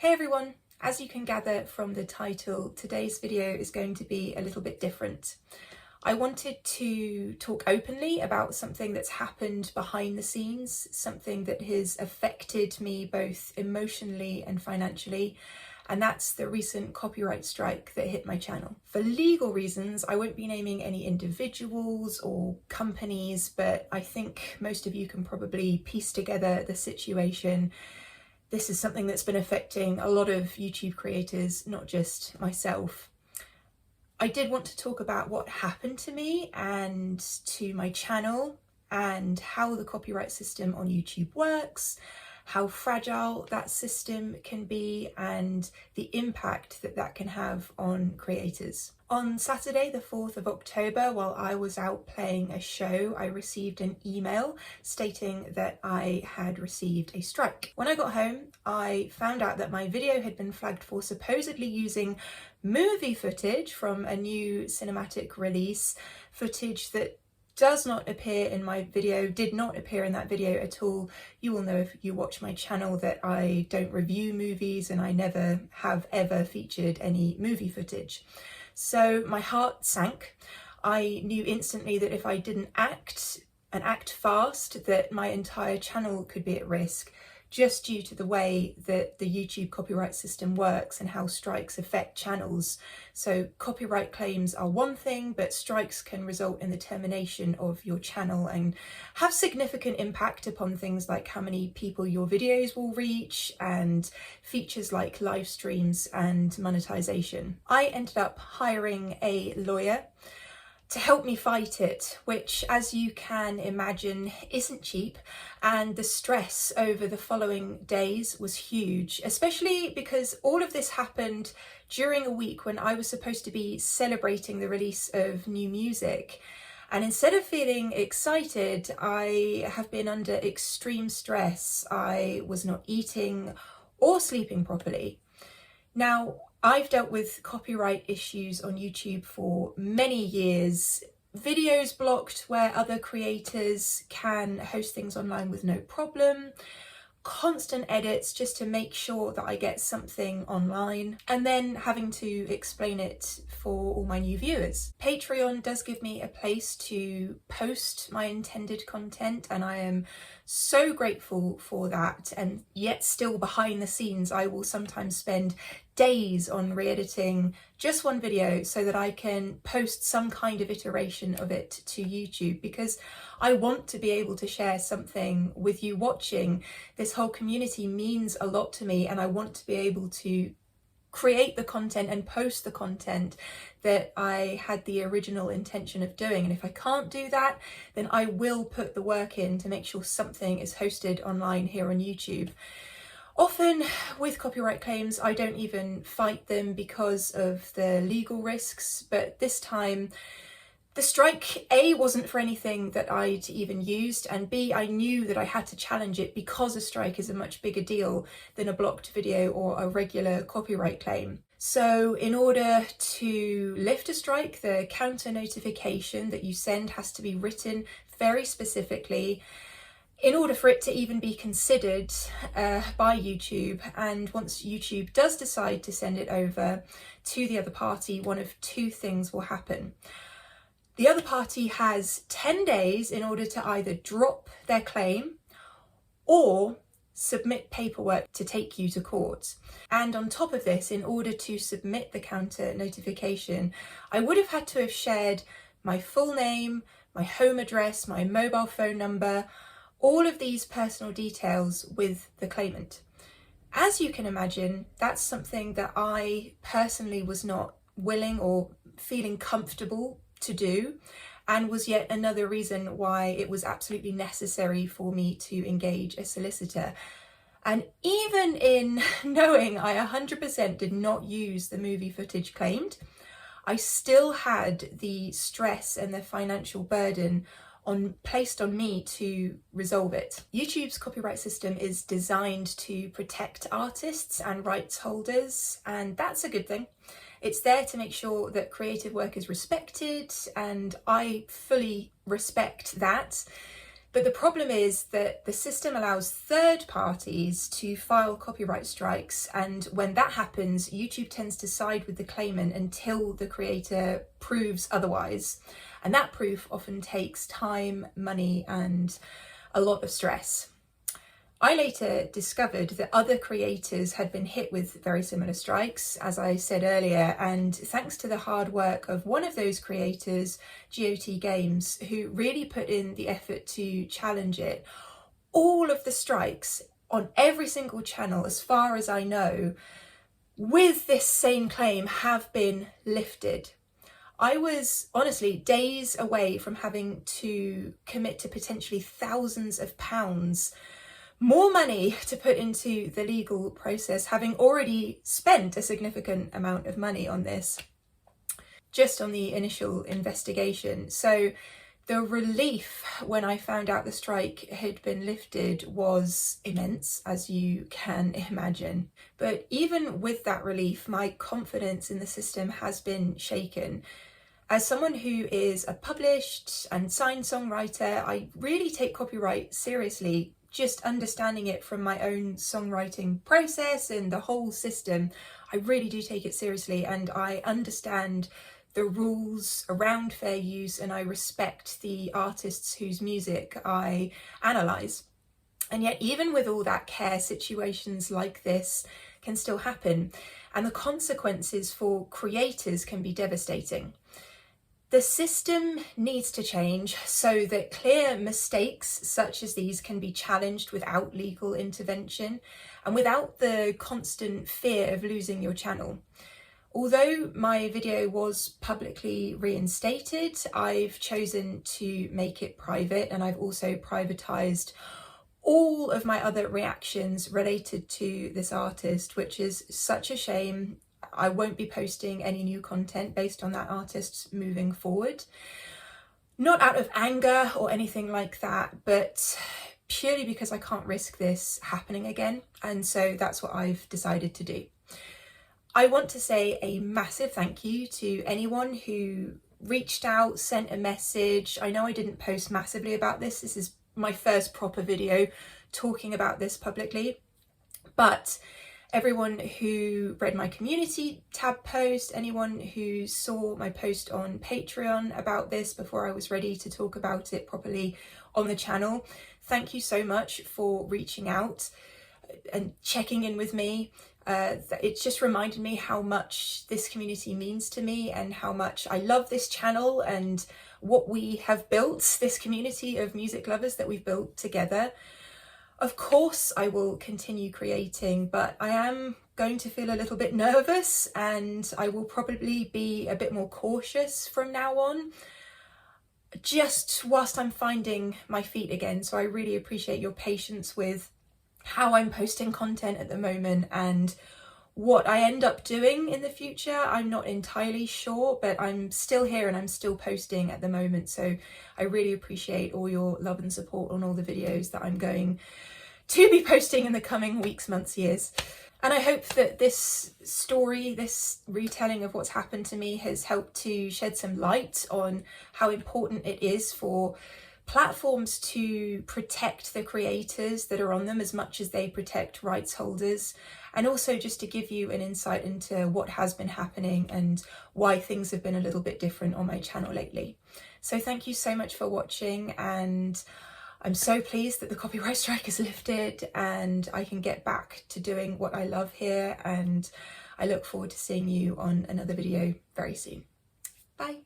Hey everyone! As you can gather from the title, today's video is going to be a little bit different. I wanted to talk openly about something that's happened behind the scenes, something that has affected me both emotionally and financially, and that's the recent copyright strike that hit my channel. For legal reasons, I won't be naming any individuals or companies, but I think most of you can probably piece together the situation. This is something that's been affecting a lot of YouTube creators, not just myself. I did want to talk about what happened to me and to my channel and how the copyright system on YouTube works, how fragile that system can be, and the impact that that can have on creators. On Saturday, the 4th of October, while I was out playing a show, I received an email stating that I had received a strike. When I got home, I found out that my video had been flagged for supposedly using movie footage from a new cinematic release, footage that does not appear in my video, did not appear in that video at all. You will know if you watch my channel that I don't review movies and I never have ever featured any movie footage. So my heart sank. I knew instantly that if I didn't act fast, that my entire channel could be at risk, just due to the way that the YouTube copyright system works and how strikes affect channels. So copyright claims are one thing, but strikes can result in the termination of your channel and have significant impact upon things like how many people your videos will reach and features like live streams and monetization. I ended up hiring a lawyer to help me fight it, which, as you can imagine, isn't cheap, and the stress over the following days was huge, especially because all of this happened during a week when I was supposed to be celebrating the release of new music. And instead of feeling excited, I have been under extreme stress. I was not eating or sleeping properly. Now, I've dealt with copyright issues on YouTube for many years. Videos blocked where other creators can host things online with no problem. Constant edits just to make sure that I get something online, and then having to explain it for all my new viewers. Patreon does give me a place to post my intended content, and I am so grateful for that, and yet still behind the scenes I will sometimes spend days on re-editing just one video so that I can post some kind of iteration of it to YouTube, because I want to be able to share something with you watching. This whole community means a lot to me, and I want to be able to create the content and post the content that I had the original intention of doing. And if I can't do that, then I will put the work in to make sure something is hosted online here on YouTube. Often with copyright claims, I don't even fight them because of the legal risks, but this time the strike, A, wasn't for anything that I'd even used, and B, I knew that I had to challenge it because a strike is a much bigger deal than a blocked video or a regular copyright claim. So in order to lift a strike, the counter notification that you send has to be written very specifically in order for it to even be considered by YouTube. And once YouTube does decide to send it over to the other party, one of two things will happen. The other party has 10 days in order to either drop their claim or submit paperwork to take you to court. And on top of this, in order to submit the counter notification, I would have had to have shared my full name, my home address, my mobile phone number, all of these personal details with the claimant. As you can imagine, that's something that I personally was not willing or feeling comfortable to do, and was yet another reason why it was absolutely necessary for me to engage a solicitor. And even in knowing I 100% did not use the movie footage claimed, I still had the stress and the financial burden placed on me to resolve it. YouTube's copyright system is designed to protect artists and rights holders, and that's a good thing. It's there to make sure that creative work is respected, and I fully respect that. But the problem is that the system allows third parties to file copyright strikes, and when that happens, YouTube tends to side with the claimant until the creator proves otherwise. And that proof often takes time, money, and a lot of stress. I later discovered that other creators had been hit with very similar strikes, as I said earlier, and thanks to the hard work of one of those creators, GOT Games, who really put in the effort to challenge it, all of the strikes on every single channel, as far as I know, with this same claim have been lifted. I was honestly days away from having to commit to potentially thousands of pounds more money to put into the legal process, having already spent a significant amount of money on this, just on the initial investigation. So the relief when I found out the strike had been lifted was immense, as you can imagine. But even with that relief, my confidence in the system has been shaken. As someone who is a published and signed songwriter, I really take copyright seriously. Just understanding it from my own songwriting process and the whole system, I really do take it seriously, and I understand the rules around fair use, and I respect the artists whose music I analyse. And yet, even with all that care, situations like this can still happen, and the consequences for creators can be devastating. The system needs to change so that clear mistakes such as these can be challenged without legal intervention and without the constant fear of losing your channel. Although my video was publicly reinstated, I've chosen to make it private, and I've also privatised all of my other reactions related to this artist, which is such a shame. I won't be posting any new content based on that artist moving forward. Not out of anger or anything like that, but purely because I can't risk this happening again. And so that's what I've decided to do. I want to say a massive thank you to anyone who reached out, sent a message. I know I didn't post massively about this. This is my first proper video talking about this publicly, but everyone who read my community tab post, anyone who saw my post on Patreon about this before I was ready to talk about it properly on the channel, thank you so much for reaching out and checking in with me. It's just reminded me how much this community means to me and how much I love this channel and what we have built, this community of music lovers that we've built together. Of course, I will continue creating, but I am going to feel a little bit nervous, and I will probably be a bit more cautious from now on, just whilst I'm finding my feet again. So I really appreciate your patience with how I'm posting content at the moment, and what I end up doing in the future, I'm not entirely sure, but I'm still here and I'm still posting at the moment. So I really appreciate all your love and support on all the videos that I'm going to be posting in the coming weeks, months, years. And I hope that this story, this retelling of what's happened to me, has helped to shed some light on how important it is for platforms to protect the creators that are on them as much as they protect rights holders, and also just to give you an insight into what has been happening and why things have been a little bit different on my channel lately. So thank you so much for watching, and I'm so pleased that the copyright strike is lifted and I can get back to doing what I love here, and I look forward to seeing you on another video very soon. Bye.